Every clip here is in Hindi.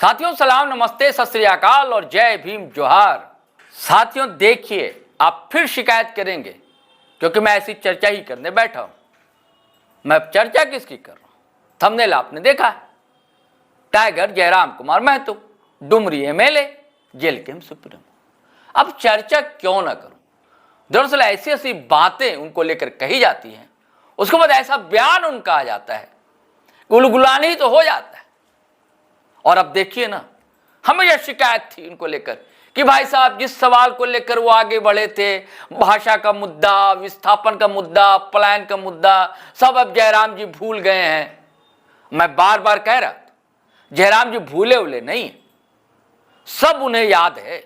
साथियों सलाम, नमस्ते, सत श्री अकाल और जय भीम जोहार। साथियों देखिए, आप फिर शिकायत करेंगे क्योंकि मैं ऐसी चर्चा ही करने बैठा हूं। मैं चर्चा किसकी कर रहा हूं? थंबनेल आपने देखा है, tiger Jairam Kumar Mahato, Dumri MLA, jail के सुप्रीमो। अब चर्चा क्यों ना करूं? दरअसल ऐसी ऐसी बातें उनको लेकर कही जाती हैं, उसके बाद ऐसा बयान उनका आ जाता है, गुलगुलानी तो हो जाता है। और अब देखिए ना, हमेशा शिकायत थी उनको लेकर कि भाई साहब जिस सवाल को लेकर वो आगे बढ़े थे, भाषा का मुद्दा, विस्थापन का मुद्दा, पलायन का मुद्दा, सब अब जयराम जी भूल गए हैं। मैं बार बार कह रहा था, जयराम जी भूले उले नहीं, सब उन्हें याद है।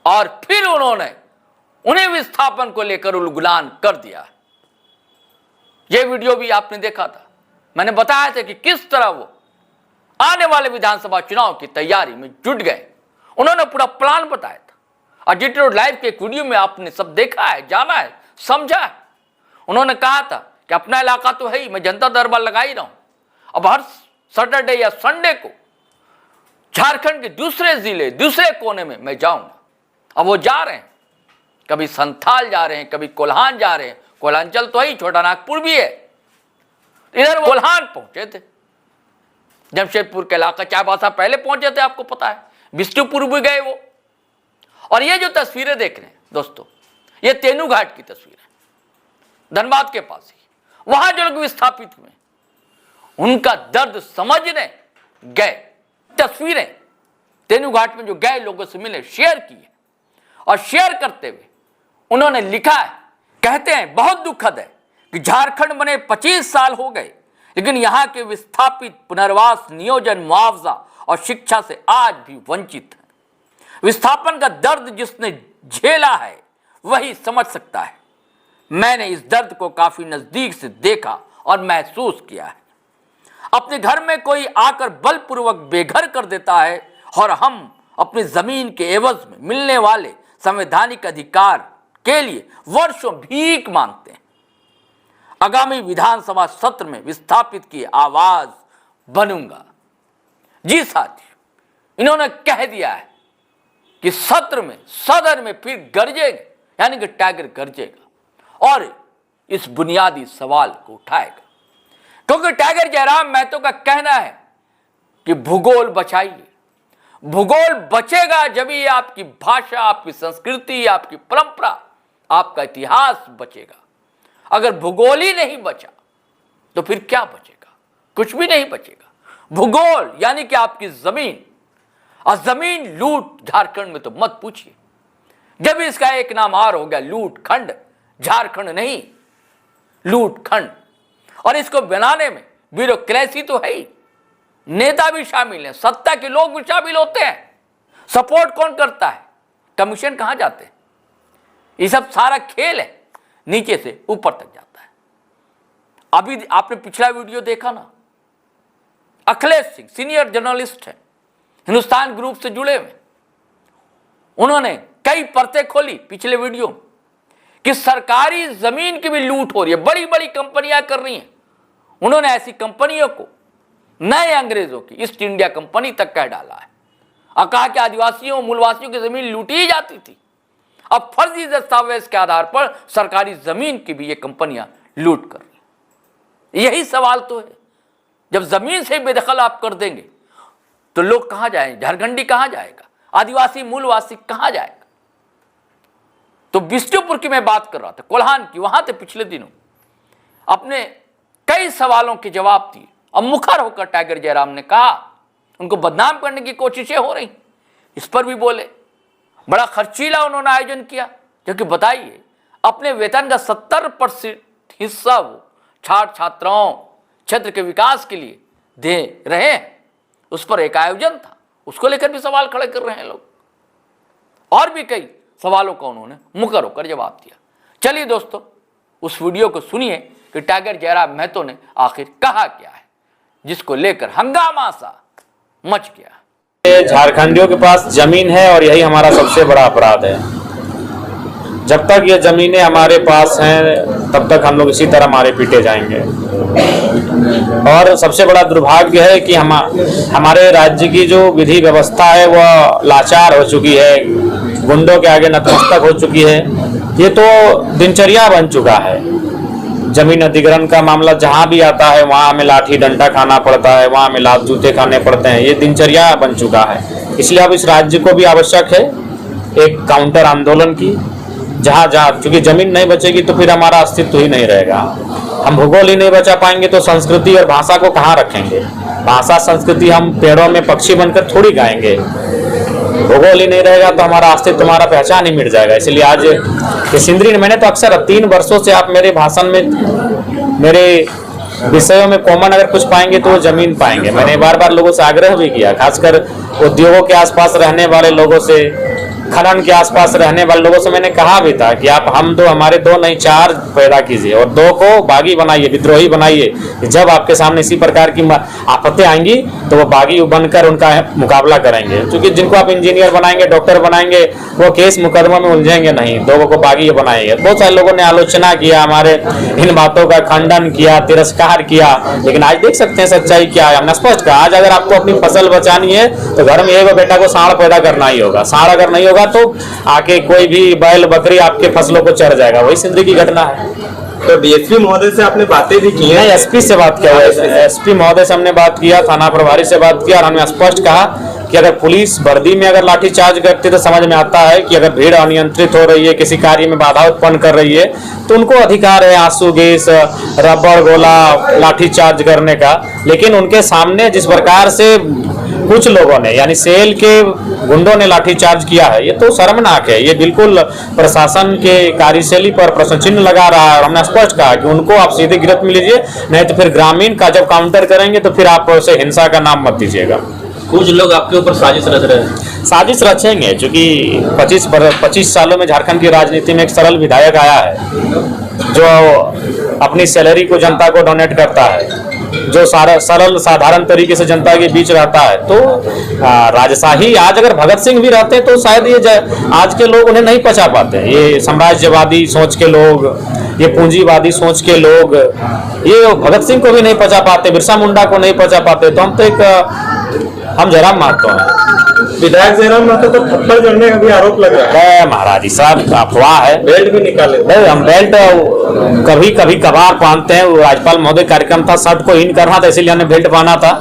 और फिर उन्हें विस्थापन को लेकर उलगुलान कर दिया। यह वीडियो भी आपने देखा था, मैंने बताया था कि किस तरह वो आने वाले विधानसभा चुनाव की तैयारी में जुट गए। उन्होंने पूरा प्लान बताया था और GT रोड लाइव के एक वीडियो में आपने सब देखा है, जाना है, समझा है। उन्होंने कहा था कि अपना इलाका तो है ही, मैं जनता दरबार लगा ही रहा हूं, अब हर सैटरडे या संडे को झारखंड के दूसरे जिले, दूसरे कोने में मैं जाऊंगा। अब वो जा रहे हैं, कभी संथाल जा रहे हैं, कभी कोल्हान जा रहे हैं। कोल्हांचल तो है ही, छोटा नागपुर भी है। इधर कोल्हान पहुंचे थे, जमशेदपुर के इलाका चाईबासा पहले पहुंचे थे, आपको पता है, बिष्णुपुर भी गए वो। और ये जो तस्वीरें देख रहे हैं दोस्तों, ये तेनू घाट की तस्वीर है, धनबाद के पास ही। वहां जो लोग विस्थापित हुए, उनका दर्द समझने गए। तस्वीरें तेनू घाट में जो गए लोगों से मिले, शेयर किए, और शेयर करते हुए उन्होंने लिखा है, कहते हैं बहुत दुखद है कि झारखंड बने 25 साल हो गए, लेकिन यहाँ के विस्थापित पुनर्वास, नियोजन, मुआवजा और शिक्षा से आज भी वंचित हैं। विस्थापन का दर्द जिसने झेला है वही समझ सकता है। मैंने इस दर्द को काफी नजदीक से देखा और महसूस किया है। अपने घर में कोई आकर बलपूर्वक बेघर कर देता है और हम अपनी जमीन के एवज में मिलने वाले संवैधानिक अधिकार के लिए वर्षों भीख मांगते हैं। आगामी विधानसभा सत्र में विस्थापित की आवाज बनूंगा। जी साथियों, इन्होंने कह दिया है कि सत्र में, सदन में फिर गरजेगा, यानी कि टाइगर गरजेगा और इस बुनियादी सवाल को उठाएगा। क्योंकि टाइगर जयराम महतो का कहना है कि भूगोल बचाइए। भूगोल बचेगा जब ही आपकी भाषा, आपकी संस्कृति, आपकी परंपरा, आपका इतिहास बचेगा। अगर भूगोल ही नहीं बचा तो फिर क्या बचेगा? कुछ भी नहीं बचेगा। भूगोल यानी कि आपकी जमीन, और जमीन लूट झारखंड में तो मत पूछिए। जब इसका एक नाम और हो गया, लूट खंड, झारखंड नहीं, लूट खंड। और इसको बनाने में ब्यूरोक्रेसी तो है ही, नेता भी शामिल हैं, सत्ता के लोग भी शामिल होते हैं। सपोर्ट कौन करता है? कमीशन कहां जाते हैं? ये सब सारा खेल है, नीचे से ऊपर तक जाता है। अभी आपने पिछला वीडियो देखा ना, अखिलेश सिंह सीनियर जर्नलिस्ट है, हिंदुस्तान ग्रुप से जुड़े हुए, उन्होंने कई परतें खोली पिछले वीडियो में कि सरकारी जमीन की भी लूट हो रही है, बड़ी बड़ी कंपनियां कर रही हैं। उन्होंने ऐसी कंपनियों को नए अंग्रेजों की ईस्ट इंडिया कंपनी तक कह डाला है और कहा कि आदिवासियों, मूलवासियों की जमीन लूटी ही जाती थी। अब फर्जी दस्तावेज के आधार पर सरकारी जमीन की भी ये कंपनियां लूट कर रही। यही सवाल तो है, जब जमीन से बेदखल आप कर देंगे तो लोग कहां जाएंगे? झारखंडी कहां जाएगा? आदिवासी, मूलवासी कहां जाएगा? तो बिष्णुपुर की मैं बात कर रहा था, कोल्हान की, वहां थे पिछले दिनों, अपने कई सवालों के जवाब दिए और मुखर होकर टाइगर जयराम ने कहा, उनको बदनाम करने की कोशिशें हो रही, इस पर भी बोले। बड़ा खर्चीला उन्होंने आयोजन किया, क्योंकि बताइए, अपने वेतन का 70% हिस्सा वो छात्र छात्राओं, क्षेत्र के विकास के लिए दे रहे हैं। उस पर एक आयोजन था, उसको लेकर भी सवाल खड़े कर रहे हैं लोग। और भी कई सवालों का उन्होंने मुकर होकर जवाब दिया। चलिए दोस्तों, उस वीडियो को सुनिए कि टाइगर जयराम महतो ने आखिर कहा क्या है, जिसको लेकर हंगामा सा मच गया। झारखंडियों के पास जमीन है और यही हमारा सबसे बड़ा अपराध है। जब तक ये जमीनें हमारे पास हैं, तब तक हम लोग इसी तरह मारे पीटे जाएंगे। और सबसे बड़ा दुर्भाग्य है कि हमारे राज्य की जो विधि व्यवस्था है वह लाचार हो चुकी है, गुंडों के आगे नतमस्तक हो चुकी है। ये तो दिनचर्या बन चुका है। जमीन अधिग्रहण का मामला जहां भी आता है वहां हमें लाठी डंडा खाना पड़ता है, वहां हमें लात जूते खाने पड़ते हैं। ये दिनचर्या बन चुका है। इसलिए अब इस राज्य को भी आवश्यक है एक काउंटर आंदोलन की, जहाँ क्योंकि जमीन नहीं बचेगी तो फिर हमारा अस्तित्व ही नहीं रहेगा। हम भूगोल ही नहीं बचा पाएंगे तो संस्कृति और भाषा को कहाँ रखेंगे। भाषा संस्कृति हम पेड़ों में पक्षी बनकर थोड़ी गाएंगे। भूगोल ही नहीं रहेगा तो हमारा अस्तित्व, हमारा पहचान ही मिट जाएगा। इसलिए आज इस इंद्री मैंने तो अक्सर 3 वर्षों से आप मेरे भाषण में मेरे विषयों में कॉमन अगर कुछ पाएंगे तो वो जमीन पाएंगे। मैंने बार बार लोगों से आग्रह भी किया, खासकर उद्योगों के आसपास रहने वाले लोगों से, खनन के आसपास रहने वाले लोगों से मैंने कहा भी था कि आप हमारे 2 नहीं 4 पैदा कीजिए और 2 को बागी बनाइए, विद्रोही बनाइए। जब आपके सामने इसी प्रकार की आफतें आएंगी तो वो बागी बनकर उनका मुकाबला करेंगे। क्योंकि जिनको आप इंजीनियर बनाएंगे, डॉक्टर बनाएंगे, वो केस मुकदमा में उलझेंगे नहीं, 2 को बागी बनाएंगे। बहुत सारे लोगों ने आलोचना किया, हमारे इन बातों का खंडन किया, तिरस्कार किया, लेकिन आज देख सकते हैं सच्चाई क्या है। हमने स्पष्ट कहा, आज अगर आपको अपनी फसल बचानी है तो घर में एक बेटा को सांड पैदा करना ही होगा। सांड अगर नहीं होगा तो आके कोई भी बैल बकरी आपके फसलों को चढ़ जाएगा। वही जिंदगी की घटना है। तो डीएसपी महोदय से आपने बातें भी की हैं? एसपी से बात किया, एसपी महोदय से हमने बात किया, थाना प्रभारी से बात किया और हमने स्पष्ट कहा कि अगर पुलिस वर्दी में अगर लाठीचार्ज करती तो समझ में आता है कि अगर भीड़ अनियंत्रित हो रही है, किसी कार्य में बाधा उत्पन्न कर रही है तो उनको अधिकार है आंसू गैस, रबड़ गोला, लाठीचार्ज करने का। लेकिन उनके सामने जिस प्रकार से कुछ लोगों ने यानी सेल के गुंडों ने लाठीचार्ज किया है, ये तो शर्मनाक है। ये बिल्कुल प्रशासन के कार्यशैली पर प्रश्न चिन्ह लगा रहा है। और हमने स्पष्ट कहा कि उनको आप सीधे गिरफ्त में लीजिए, नहीं तो फिर ग्रामीण का जब काउंटर करेंगे तो फिर आप उसे हिंसा का नाम मत दीजिएगा। कुछ लोग आपके ऊपर साजिश रच रहे हैं। साजिश रचेंगे, क्योंकि 25 सालों में झारखंड की राजनीति में एक सरल विधायक आया है जो अपनी सैलरी को जनता को डोनेट करता है, जो सरल साधारण तरीके से जनता के बीच रहता है। तो राजशाही, आज अगर भगत सिंह भी रहते तो शायद ये आज के लोग उन्हें नहीं पचा पाते। ये साम्राज्यवादी सोच के लोग, ये पूंजीवादी सोच के लोग, ये भगत सिंह को भी नहीं पचा पाते, बिरसा मुंडा को नहीं पचा पाते। तो हम जयराम महतो हैं। विधायक जयराम महतो तो थप्पड़ जड़ने का भी आरोप लग रहा है। महाराज जी साहब, अफवाह है। बेल्ट भी निकाले। नहीं, हम बेल्ट कभी कभार पहनते हैं। राज्यपाल महोदय कार्यक्रम था, शर्ट को इन करना था, इसीलिए हमने बेल्ट पहना था।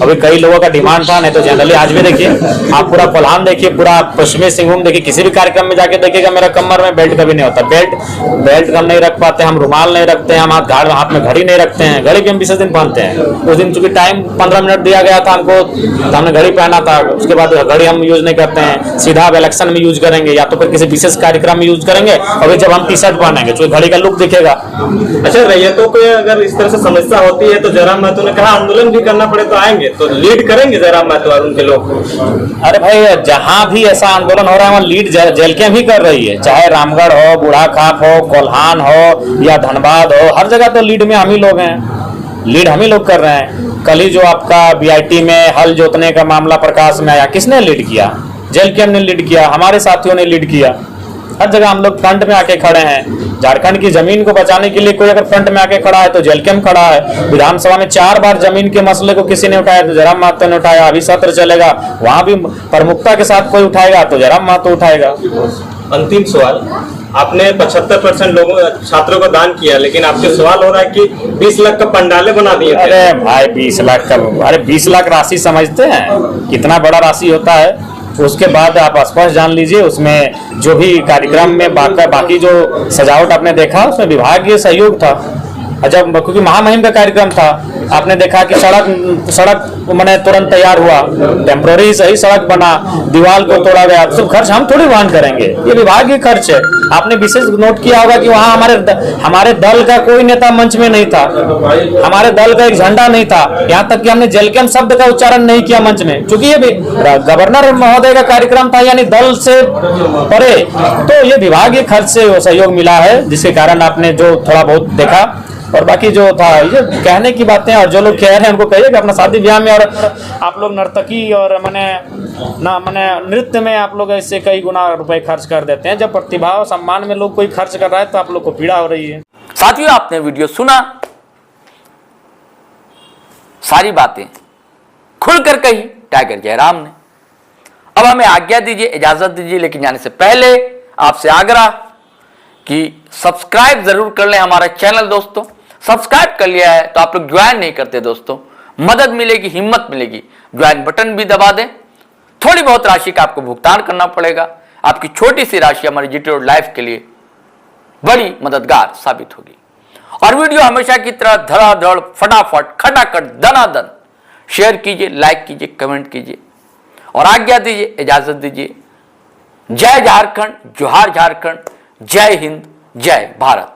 अभी कई लोगों का डिमांड था, नहीं तो जनरली आज भी देखिए आप पूरा कोल्हान देखिए, पूरा पश्चिमी सिंहभूम देखिए, किसी भी कार्यक्रम में जाके देखिएगा मेरा कमर में बेल्ट कभी नहीं होता। बेल्ट हम नहीं रख पाते, हम रुमाल नहीं रखते हैं, हम हाथ में घड़ी नहीं रखते हैं। घड़ी भी हम विशेष दिन पहनते हैं। उस दिन चूंकि टाइम 15 मिनट दिया गया था हमको, तो हमने घड़ी पहना था। उसके बाद घड़ी हम यूज नहीं करते हैं, सीधा अब इलेक्शन में यूज करेंगे या तो फिर किसी विशेष कार्यक्रम में यूज करेंगे। और जब हम टी शर्ट पहनेंगे तो घड़ी का लुक दिखेगा। अच्छा, रैयतों को अगर इस तरह से समस्या होती है तो जयराम महतो ने कहा आंदोलन भी करना पड़े तो आएंगे, तो लीड करेंगे जयराम महतो और उनके लोग। अरे भाई, जहां भी ऐसा आंदोलन हो रहा है वहां लीड जेलकें भी कर रही है, चाहे रामगढ़ हो, बूढ़ाखाप हो, कोल्हान हो या धनबाद हो, हर जगह तो लीड में हम ही लोग हैं। लीड हम ही लोग कर रहे हैं। कल ही जो आपका बीआईटी में हल जोतने का मामला प्रकाश में आया, किसने लीड किया? जेलकेम ने लीड किया, हमारे साथियों ने लीड किया। हर जगह हम लोग फ्रंट में आके खड़े हैं। झारखंड की जमीन को बचाने के लिए कोई अगर फ्रंट में आके खड़ा है तो जेलकेम खड़ा है। विधानसभा में 4 बार जमीन के मसले को किसी ने उठाया तो जयराम महतो ने उठाया। अभी सत्र चलेगा, वहां भी प्रमुखता के साथ कोई उठाएगा तो जयराम महतो उठाएगा। अंतिम सवाल, आपने 75% लोगों छात्रों को दान किया, लेकिन आपसे सवाल हो रहा है कि 20 लाख का पंडाले बना दिए। अरे भाई, 20 लाख का, अरे 20 लाख राशि समझते हैं कितना बड़ा राशि होता है? उसके बाद आप स्पष्ट जान लीजिए, उसमें जो भी कार्यक्रम में बाकी जो सजावट आपने देखा उसमें विभागीय सहयोग था। जब क्योंकि महामहिम का कार्यक्रम था, आपने देखा कि सड़क मैंने तुरंत तैयार हुआ, टेम्पोररी सही सड़क बना, दीवार को तोड़ा गया, तो सब खर्च हम थोड़ी वहन करेंगे, ये विभागीय खर्च है। आपने विशेष नोट किया होगा कि वहाँ हमारे दल का कोई नेता मंच में नहीं था, हमारे दल का एक झंडा नहीं था, यहाँ तक कि हमने जेलकेम शब्द का उच्चारण नहीं किया मंच में, क्योंकि ये गवर्नर महोदय का कार्यक्रम था, यानी दल से परे। तो ये विभागीय खर्च से सहयोग मिला है, जिसके कारण आपने जो थोड़ा बहुत देखा। और बाकी जो था ये कहने की बातें, और जो लोग कह रहे हैं उनको कहिए कि अपना शादी ब्याह में और आप लोग नर्तकी और मैंने नृत्य में आप लोग ऐसे कई गुना रुपए खर्च कर देते हैं। जब प्रतिभा और सम्मान में लोग कोई खर्च कर रहा है तो आप लोग को पीड़ा हो रही है। साथियों, आपने वीडियो सुना, सारी बातें खुलकर कही टाइगर जयराम ने। अब हमें आज्ञा दीजिए, इजाजत दीजिए, लेकिन जाने से पहले आपसे आग्रह कि सब्सक्राइब जरूर कर लें हमारा चैनल। दोस्तों, सब्सक्राइब कर लिया है तो आप लोग ज्वाइन नहीं करते दोस्तों, मदद मिलेगी, हिम्मत मिलेगी, ज्वाइन बटन भी दबा दें। थोड़ी बहुत राशि का आपको भुगतान करना पड़ेगा। आपकी छोटी सी राशि हमारी जीटी रोड लाइफ के लिए बड़ी मददगार साबित होगी। और वीडियो हमेशा की तरह धड़ाधड़, फटाफट, खटाखट, दनादन शेयर कीजिए, लाइक कीजिए, कमेंट कीजिए और आज्ञा दीजिए, इजाजत दीजिए। जय झारखंड, जोहार झारखंड, जय हिंद, जय भारत।